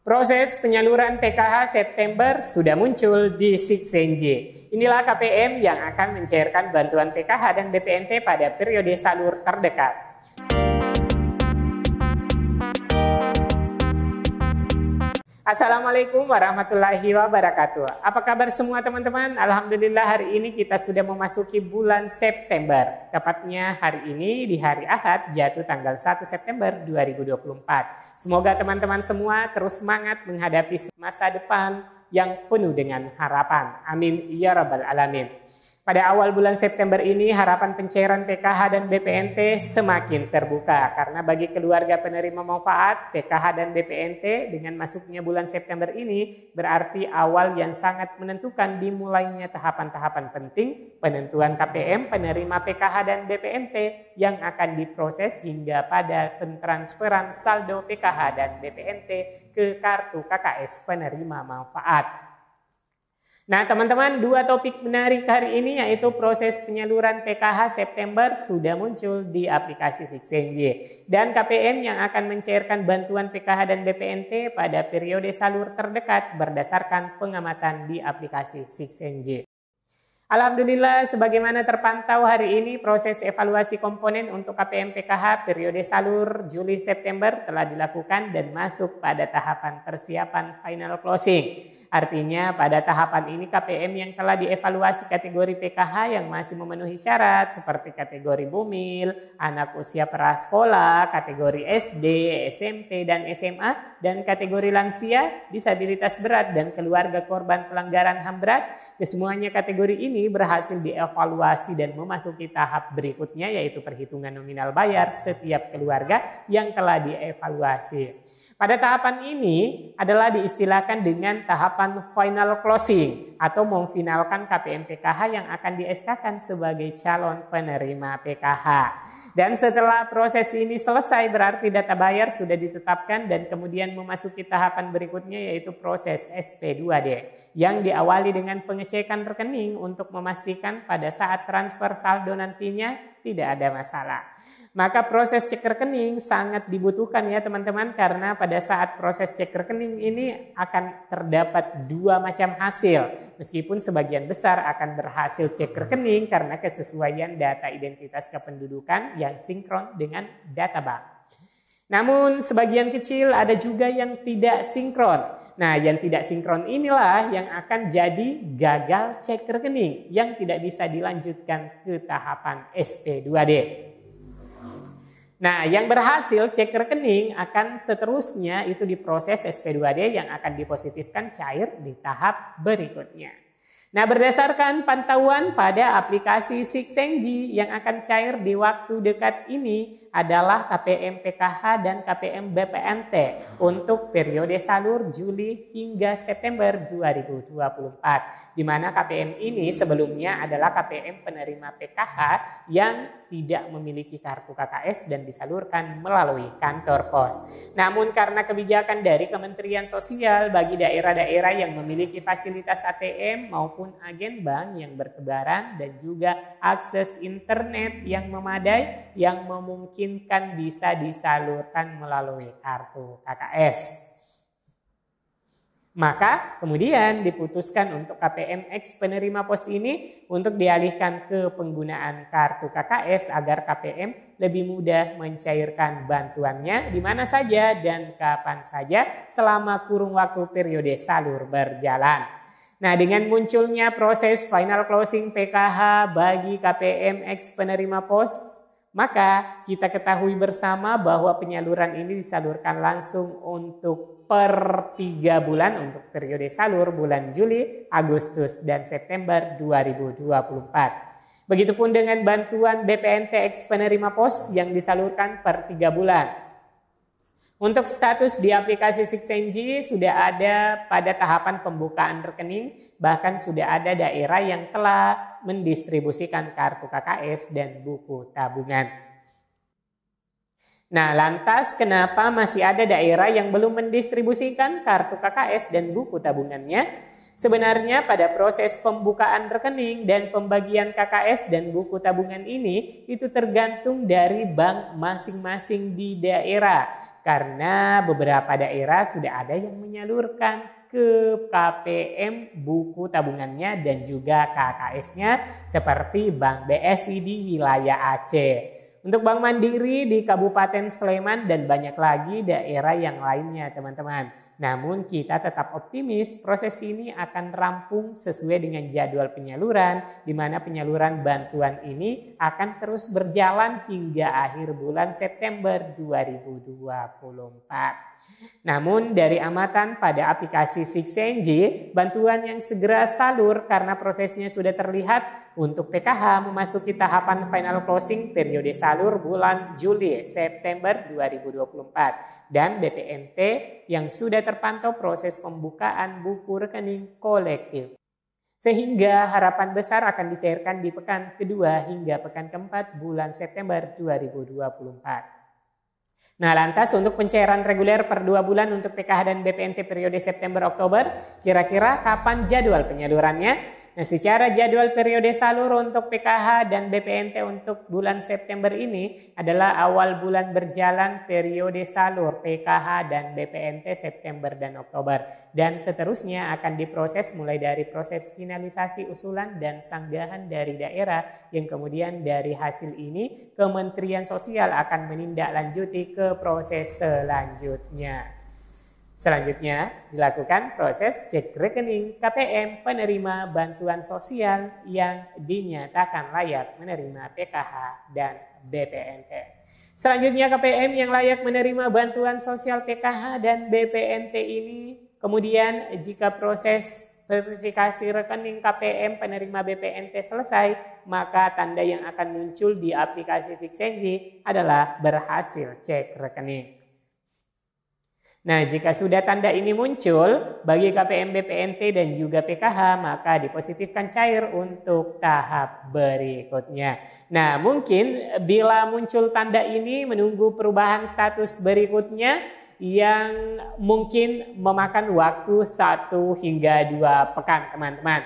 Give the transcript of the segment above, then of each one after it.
Proses penyaluran PKH September sudah muncul di Siksenji. Inilah KPM yang akan mencairkan bantuan PKH dan BPNT pada periode salur terdekat. Assalamualaikum warahmatullahi wabarakatuh. Apa kabar semua teman-teman? Alhamdulillah hari ini kita sudah memasuki bulan September. Tepatnya hari ini di hari Ahad jatuh tanggal 1 September 2024. Semoga teman-teman semua terus semangat menghadapi masa depan yang penuh dengan harapan. Amin ya rabbal alamin. Pada awal bulan September ini harapan pencairan PKH dan BPNT semakin terbuka karena bagi keluarga penerima manfaat PKH dan BPNT dengan masuknya bulan September ini berarti awal yang sangat menentukan dimulainya tahapan-tahapan penting penentuan KPM penerima PKH dan BPNT yang akan diproses hingga pada pentransferan saldo PKH dan BPNT ke kartu KKS penerima manfaat. Nah teman-teman, dua topik menarik hari ini yaitu proses penyaluran PKH September sudah muncul di aplikasi Siksenji dan KPM yang akan mencairkan bantuan PKH dan BPNT pada periode salur terdekat berdasarkan pengamatan di aplikasi Siksenji. Alhamdulillah sebagaimana terpantau hari ini proses evaluasi komponen untuk KPM PKH periode salur Juli-September telah dilakukan dan masuk pada tahapan persiapan final closing. Artinya pada tahapan ini KPM yang telah dievaluasi kategori PKH yang masih memenuhi syarat seperti kategori bumil, anak usia prasekolah, kategori SD, SMP, dan SMA, dan kategori lansia, disabilitas berat, dan keluarga korban pelanggaran HAM berat. Kesemuanya kategori ini berhasil dievaluasi dan memasuki tahap berikutnya yaitu perhitungan nominal bayar setiap keluarga yang telah dievaluasi. Pada tahapan ini adalah diistilahkan dengan tahapan final closing atau memfinalkan KPM PKH yang akan di-SK-kan sebagai calon penerima PKH. Dan setelah proses ini selesai berarti data bayar sudah ditetapkan dan kemudian memasuki tahapan berikutnya yaitu proses SP2D yang diawali dengan pengecekan rekening untuk memastikan pada saat transfer saldo nantinya tidak ada masalah. Maka proses cek rekening sangat dibutuhkan ya teman-teman karena pada saat proses cek rekening ini akan terdapat dua macam hasil. Meskipun sebagian besar akan berhasil cek rekening karena kesesuaian data identitas kependudukan yang sinkron dengan data bank. Namun sebagian kecil ada juga yang tidak sinkron. Nah yang tidak sinkron inilah yang akan jadi gagal cek rekening yang tidak bisa dilanjutkan ke tahapan SP2D. Nah, yang berhasil cek rekening akan seterusnya itu diproses SP2D yang akan dipositifkan cair di tahap berikutnya. Nah, berdasarkan pantauan pada aplikasi Siksenji yang akan cair di waktu dekat ini adalah KPM PKH dan KPM BPNT untuk periode salur Juli hingga September 2024. Di mana KPM ini sebelumnya adalah KPM penerima PKH yang tidak memiliki kartu KKS dan disalurkan melalui kantor pos. Namun karena kebijakan dari Kementerian Sosial bagi daerah-daerah yang memiliki fasilitas ATM maupun agen bank yang bertebaran dan juga akses internet yang memadai yang memungkinkan bisa disalurkan melalui kartu KKS. Maka kemudian diputuskan untuk KPM X penerima pos ini untuk dialihkan ke penggunaan kartu KKS agar KPM lebih mudah mencairkan bantuannya di mana saja dan kapan saja selama kurun waktu periode salur berjalan. Nah dengan munculnya proses final closing PKH bagi KPM X penerima pos, maka kita ketahui bersama bahwa penyaluran ini disalurkan langsung untuk per 3 bulan untuk periode salur bulan Juli, Agustus, dan September 2024. Begitupun dengan bantuan BPNT X penerima pos yang disalurkan per 3 bulan. Untuk status di aplikasi Siksenji sudah ada pada tahapan pembukaan rekening, bahkan sudah ada daerah yang telah mendistribusikan kartu KKS dan buku tabungan. Nah, lantas kenapa masih ada daerah yang belum mendistribusikan kartu KKS dan buku tabungannya? Sebenarnya pada proses pembukaan rekening dan pembagian KKS dan buku tabungan ini itu tergantung dari bank masing-masing di daerah. Karena beberapa daerah sudah ada yang menyalurkan ke KPM buku tabungannya dan juga KKS-nya seperti Bank BSI di wilayah Aceh. Untuk Bank Mandiri di Kabupaten Sleman dan banyak lagi daerah yang lainnya teman-teman. Namun kita tetap optimis proses ini akan rampung sesuai dengan jadwal penyaluran, di mana penyaluran bantuan ini akan terus berjalan hingga akhir bulan September 2024. Namun dari amatan pada aplikasi 6NJ, bantuan yang segera salur karena prosesnya sudah terlihat untuk PKH memasuki tahapan final closing periode salur bulan Juli September 2024 dan BPNT yang sudah terpantau proses pembukaan buku rekening kolektif. Sehingga harapan besar akan dicairkan di pekan kedua hingga pekan keempat bulan September 2024. Nah, lantas untuk pencairan reguler per 2 bulan untuk PKH dan BPNT periode September-Oktober, kira-kira kapan jadwal penyalurannya? Nah, secara jadwal periode salur untuk PKH dan BPNT untuk bulan September ini adalah awal bulan berjalan periode salur PKH dan BPNT September dan Oktober. Dan seterusnya akan diproses mulai dari proses finalisasi usulan dan sanggahan dari daerah yang kemudian dari hasil ini Kementerian Sosial akan menindaklanjuti ke proses selanjutnya. Selanjutnya dilakukan proses cek rekening KPM penerima bantuan sosial yang dinyatakan layak menerima PKH dan BPNT. Selanjutnya KPM yang layak menerima bantuan sosial PKH dan BPNT ini kemudian jika proses verifikasi rekening KPM penerima BPNT selesai, maka tanda yang akan muncul di aplikasi 6NJ adalah berhasil cek rekening. Nah, jika sudah tanda ini muncul bagi KPM BPNT dan juga PKH, maka dipositifkan cair untuk tahap berikutnya. Nah, mungkin bila muncul tanda ini menunggu perubahan status berikutnya yang mungkin memakan waktu 1 hingga 2 pekan teman-teman.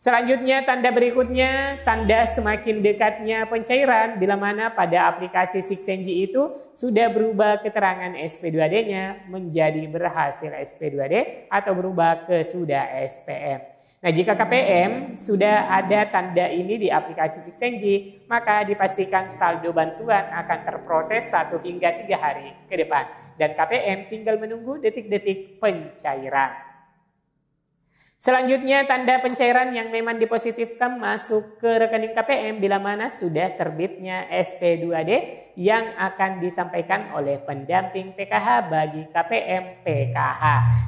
Selanjutnya tanda berikutnya, tanda semakin dekatnya pencairan bila mana pada aplikasi 6NJ itu sudah berubah keterangan SP2D-nya menjadi berhasil SP2D atau berubah ke sudah SPM. Nah, jika KPM sudah ada tanda ini di aplikasi 6NJ, maka dipastikan saldo bantuan akan terproses 1 hingga 3 hari ke depan. Dan KPM tinggal menunggu detik-detik pencairan. Selanjutnya tanda pencairan yang memang dipositifkan masuk ke rekening KPM bila mana sudah terbitnya SP2D yang akan disampaikan oleh pendamping PKH bagi KPM PKH.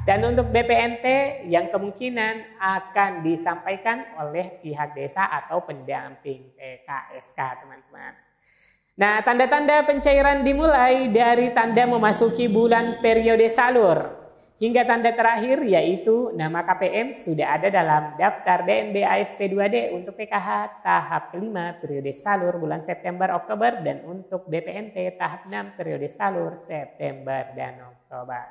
Dan untuk BPNT yang kemungkinan akan disampaikan oleh pihak desa atau pendamping PKSK teman-teman. Nah, tanda-tanda pencairan dimulai dari tanda memasuki bulan periode salur hingga tanda terakhir yaitu nama KPM sudah ada dalam daftar DNB ASP2D untuk PKH tahap kelima periode salur bulan September-Oktober dan untuk BPNT tahap 6 periode salur September dan Oktober.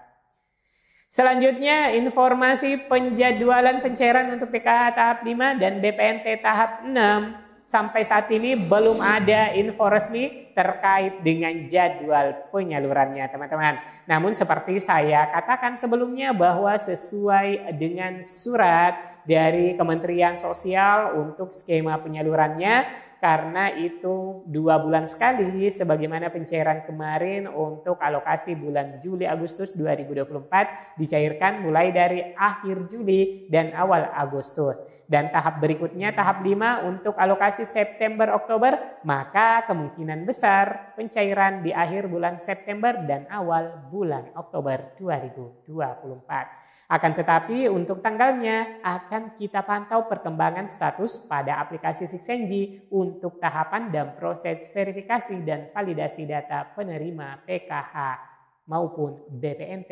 Selanjutnya informasi penjadwalan pencairan untuk PKH tahap 5 dan BPNT tahap 6. Sampai saat ini belum ada info resmi terkait dengan jadwal penyalurannya teman-teman. Namun seperti saya katakan sebelumnya bahwa sesuai dengan surat dari Kementerian Sosial untuk skema penyalurannya, karena itu 2 bulan sekali sebagaimana pencairan kemarin untuk alokasi bulan Juli Agustus 2024 dicairkan mulai dari akhir Juli dan awal Agustus. Dan tahap berikutnya tahap 5 untuk alokasi September Oktober, maka kemungkinan besar pencairan di akhir bulan September dan awal bulan Oktober 2024. Akan tetapi untuk tanggalnya akan kita pantau perkembangan status pada aplikasi 6NJ untuk tahapan dan proses verifikasi dan validasi data penerima PKH maupun BPNT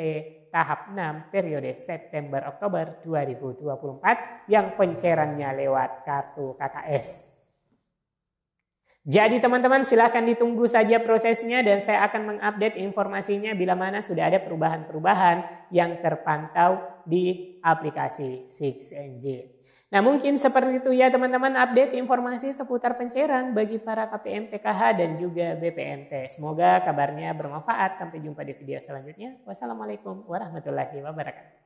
tahap 6 periode September-Oktober 2024 yang pencairannya lewat kartu KKS. Jadi teman-teman silahkan ditunggu saja prosesnya dan saya akan mengupdate informasinya bila mana sudah ada perubahan-perubahan yang terpantau di aplikasi 6NJ. Nah mungkin seperti itu ya teman-teman update informasi seputar pencairan bagi para KPM PKH dan juga BPNT. Semoga kabarnya bermanfaat. Sampai jumpa di video selanjutnya. Wassalamualaikum warahmatullahi wabarakatuh.